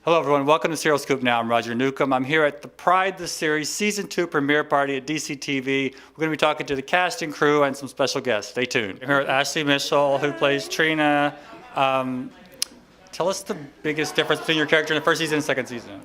Hello, everyone. Welcome to Serial Scoop Now. I'm Roger Newcomb. I'm here at the Pride the Series Season 2 premiere party at DCTV. We're going to be talking to the cast and crew and some special guests. Stay tuned. I'm here with Ashley Mitchell, who plays Trina. Tell us the biggest difference between your character in the first season and second season.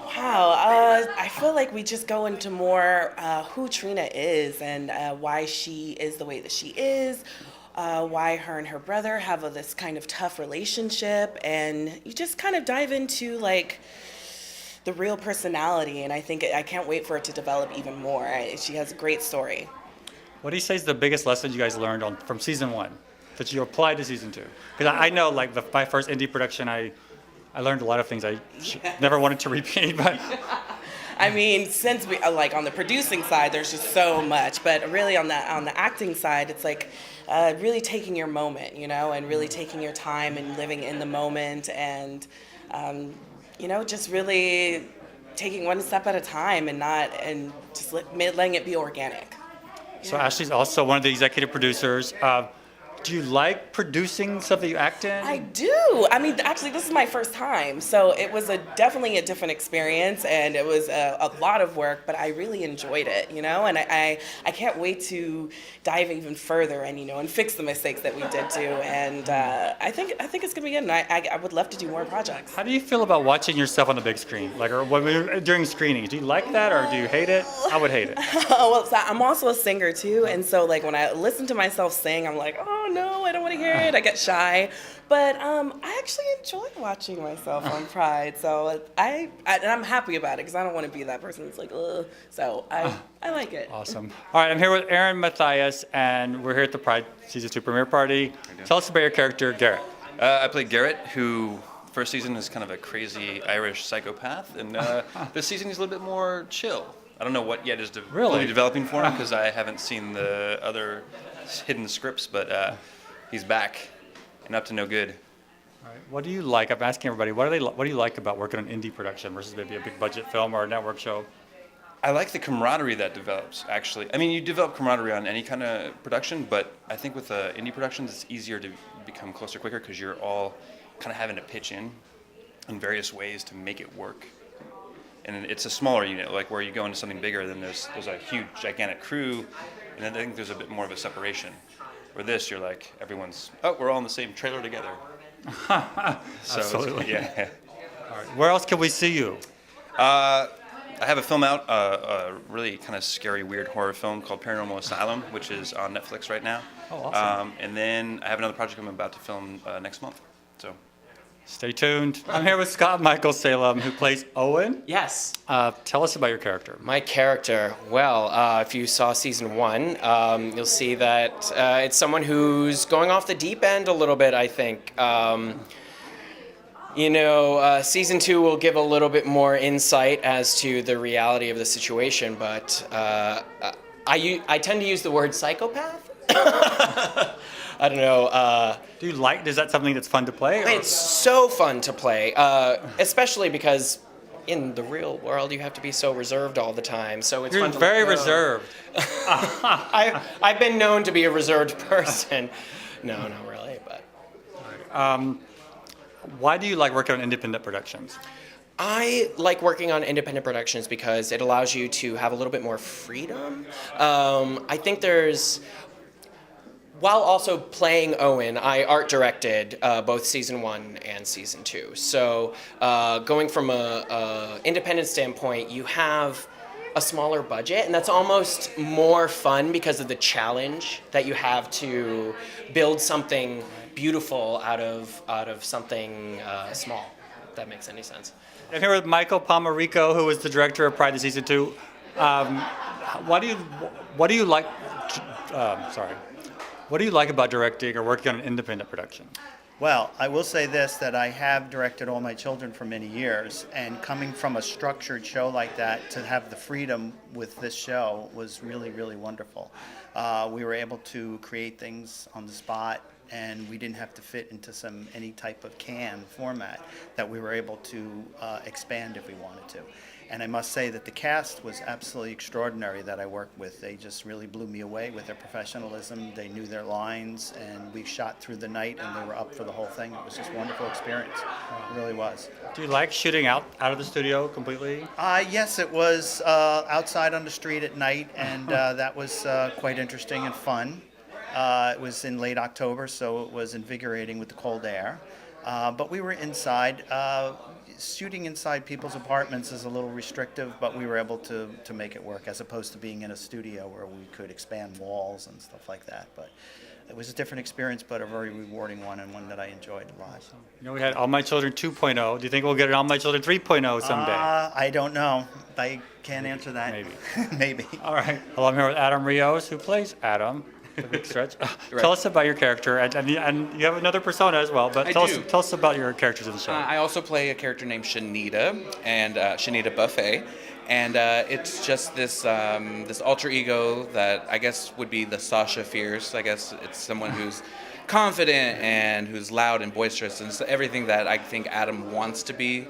Wow, I feel like we just go into more who Trina is and why she is the way that she is, why her and her brother have this kind of tough relationship, and you just kind of dive into like the real personality, and I can't wait for it to develop even more. She has a great story. What do you say is the biggest lesson you guys learned from season 1 that you applied to season 2? Because I know, like, my first indie production, I learned a lot of things I never wanted to repeat, but... I mean, since we on the producing side, there's just so much, but really on the acting side, it's like really taking your moment, and really taking your time and living in the moment, and just really taking one step at a time and just letting it be organic. So Ashley's also one of the executive producers. Do you like producing stuff that you act in? I do. I mean, actually, this is my first time, so it was definitely a different experience, and it was a lot of work, but I really enjoyed it, and I can't wait to dive even further and fix the mistakes that we did do, and I think it's gonna be good, and I would love to do more projects. How do you feel about watching yourself on the big screen, during screenings? Do you like that or do you hate it? I would hate it. Well, so I'm also a singer too, and so like when I listen to myself sing, I'm like, oh no, I don't want to hear it. I get shy, but I actually enjoy watching myself on Pride. So and I'm happy about it because I don't want to be that person that's like, ugh. So I like it. Awesome. All right, I'm here with Aaron Mathias, and we're here at the Pride Season 2 premiere party. Tell us about your character, Garrett. I play Garrett, who first season is kind of a crazy Irish psychopath, and this season he's a little bit more chill. I don't know what yet is fully developing for him because I haven't seen the other hidden scripts, but he's back and up to no good. All right. What do you like? I'm asking everybody. What do you like about working on indie production versus maybe a big budget film or a network show? I like the camaraderie that develops, actually. I mean, you develop camaraderie on any kind of production, but I think with indie productions, it's easier to become closer quicker because you're all kind of having to pitch in various ways to make it work. And it's a smaller unit, like where you go into something bigger, then there's a huge, gigantic crew, and then I think there's a bit more of a separation. Where this, you're like, we're all in the same trailer together. So Absolutely. Yeah. All right. Where else can we see you? I have a film out, a really kind of scary, weird horror film called Paranormal Asylum, which is on Netflix right now. Oh, awesome. And then I have another project I'm about to film next month. So. Stay tuned. I'm here with Michael Salame, who plays Owen. Yes. Tell us about your character. My character, well, if you saw season 1, you'll see that it's someone who's going off the deep end a little bit, I think. Season 2 will give a little bit more insight as to the reality of the situation, but I tend to use the word psychopath. I don't know. Is that something that's fun to play? Or? It's so fun to play, especially because in the real world you have to be so reserved all the time. So it's You're fun to very reserved. I've been known to be a reserved person. No, not really, but. Why do you like working on independent productions? I like working on independent productions because it allows you to have a little bit more freedom. I think while also playing Owen, I art directed both season 1 and season 2. So going from a independent standpoint, you have a smaller budget, and that's almost more fun because of the challenge that you have to build something beautiful out of something small. If that makes any sense. I'm here with Michael Pomarico, who is the director of Pride the Season 2. What do you like? What do you like about directing or working on an independent production? Well, I will say this, that I have directed all my children for many years, and coming from a structured show like that to have the freedom with this show was really, really wonderful. We were able to create things on the spot, and we didn't have to fit into any type of can format that we were able to expand if we wanted to. And I must say that the cast was absolutely extraordinary that I worked with. They just really blew me away with their professionalism. They knew their lines, and we shot through the night, and they were up for the whole thing. It was just a wonderful experience. It really was. Do you like shooting out of the studio completely? Yes, it was outside on the street at night, and that was quite interesting and fun. It was in late October, so it was invigorating with the cold air. But we were inside. Shooting inside people's apartments is a little restrictive, but we were able to make it work as opposed to being in a studio where we could expand walls and stuff like that. But it was a different experience, but a very rewarding one, and one that I enjoyed a lot. You know, we had All My Children 2.0. Do you think we'll get an All My Children 3.0 someday? I don't know. I can't answer that. Maybe. Maybe. All right. Well, I'm here with Adam Rios, who plays Adam. A big stretch. Tell us about your character, and you have another persona as well. But tell us about your characters in the show. I also play a character named Sheeneda, and Sheeneda Buffet, and it's just this this alter ego that I guess would be the Sasha Fierce. I guess it's someone who's confident and who's loud and boisterous, and it's everything that I think Adam wants to be,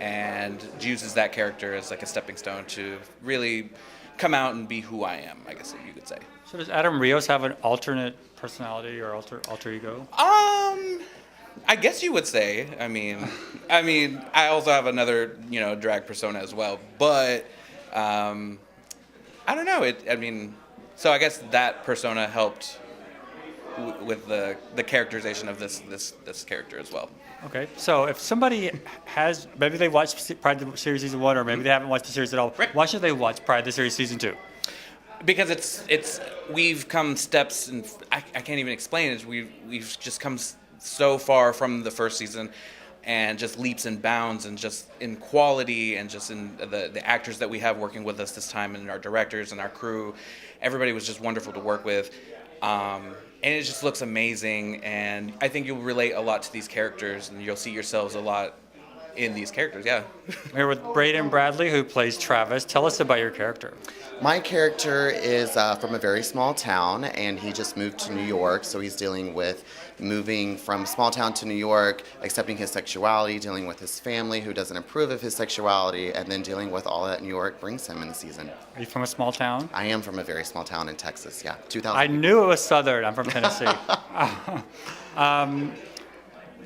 and uses that character as like a stepping stone to really come out and be who I am, I guess you could say. So does Adam Rios have an alternate personality or alter ego? I guess you would say. I mean, I also have another, drag persona as well. But I don't know. So I guess that persona helped with the characterization of this character as well. Okay, so if somebody maybe they watched Pride the Series Season 1, or maybe they haven't watched the series at all, why should they watch Pride the Series Season 2? Because we've come steps, and I can't even explain it. We've just come so far from the first season, and just leaps and bounds, and just in quality, and just in the actors that we have working with us this time, and our directors and our crew. Everybody was just wonderful to work with. And it just looks amazing, and I think you'll relate a lot to these characters, and you'll see yourselves a lot in these characters, yeah. I'm here with Braden Bradley, who plays Travis. Tell us about your character. My character is from a very small town, and he just moved to New York, so he's dealing with moving from small town to New York, accepting his sexuality, dealing with his family who doesn't approve of his sexuality, and then dealing with all that New York brings him in the season. Are you from a small town? I am from a very small town in Texas, yeah. 2,000. I knew it was Southern. I'm from Tennessee.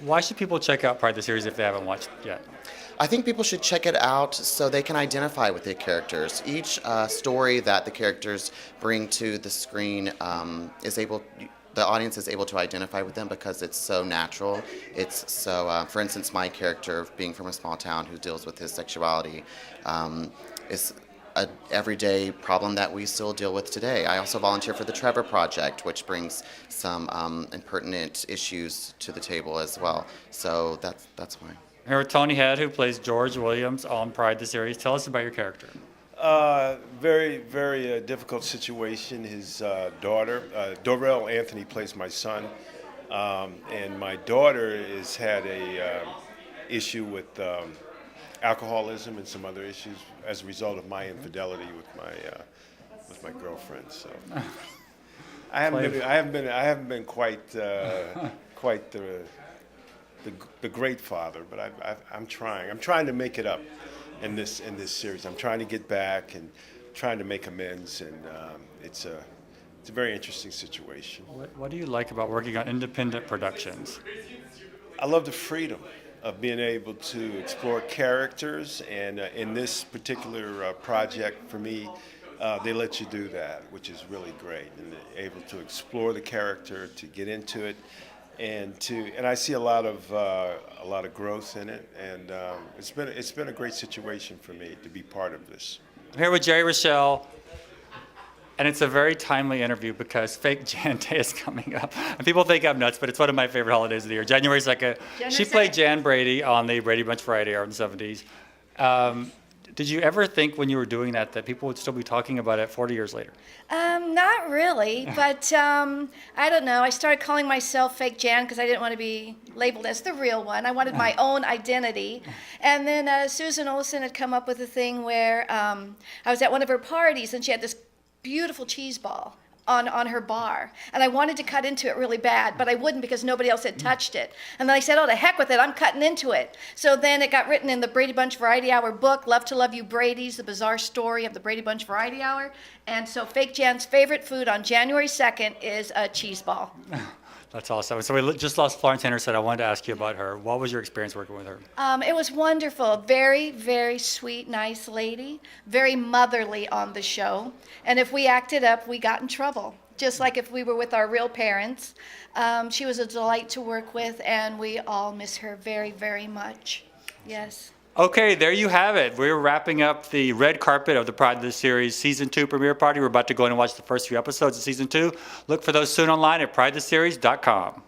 Why should people check out Pride the Series if they haven't watched yet? I think people should check it out so they can identify with the characters. Each story that the characters bring to the screen the audience is able to identify with them because it's so natural. It's so, for instance, my character, being from a small town who deals with his sexuality, is an everyday problem that we still deal with today. I also volunteer for the Trevor Project, which brings some impertinent issues to the table as well. So that's why. Here with Tony Head, who plays George Williams on Pride the Series. Tell us about your character. Very, very difficult situation. His daughter, Dorrell Anthony, plays my son, and my daughter has had a issue with alcoholism and some other issues as a result of my infidelity with my girlfriend. So I haven't been quite the great father, but I'm trying. I'm trying to make it up in this series. I'm trying to get back and trying to make amends, and it's a very interesting situation. What do you like about working on independent productions? I love the freedom of being able to explore characters, and in this particular project, for me, they let you do that, which is really great, and able to explore the character, to get into it. And I see a lot of growth in it, and it's been a great situation for me to be part of this. I'm here with Geri Reischl, and it's a very timely interview because Fake Jan Day is coming up. And people think I'm nuts, but it's one of my favorite holidays of the year. January 2nd. She played Jan Brady on the Brady Bunch Variety Hour in the 70s. Did you ever think when you were doing that people would still be talking about it 40 years later? Not really, but I don't know. I started calling myself Fake Jan because I didn't want to be labeled as the real one. I wanted my own identity. And then Susan Olsen had come up with a thing where I was at one of her parties and she had this beautiful cheese ball on her bar. And I wanted to cut into it really bad, but I wouldn't because nobody else had touched it. And then I said, oh, to heck with it, I'm cutting into it. So then it got written in the Brady Bunch Variety Hour book, Love to Love You Brady's, the bizarre story of the Brady Bunch Variety Hour. And so Fake Jan's favorite food on January 2nd is a cheese ball. That's awesome. So we just lost Florence Henderson. I wanted to ask you about her. What was your experience working with her? It was wonderful. Very, very sweet, nice lady. Very motherly on the show. And if we acted up, we got in trouble. Just like if we were with our real parents. She was a delight to work with, and we all miss her very, very much. Yes. Okay, there you have it. We're wrapping up the red carpet of the Pride of the Series Season 2 premiere party. We're about to go in and watch the first few episodes of Season 2. Look for those soon online at pridetheseries.com.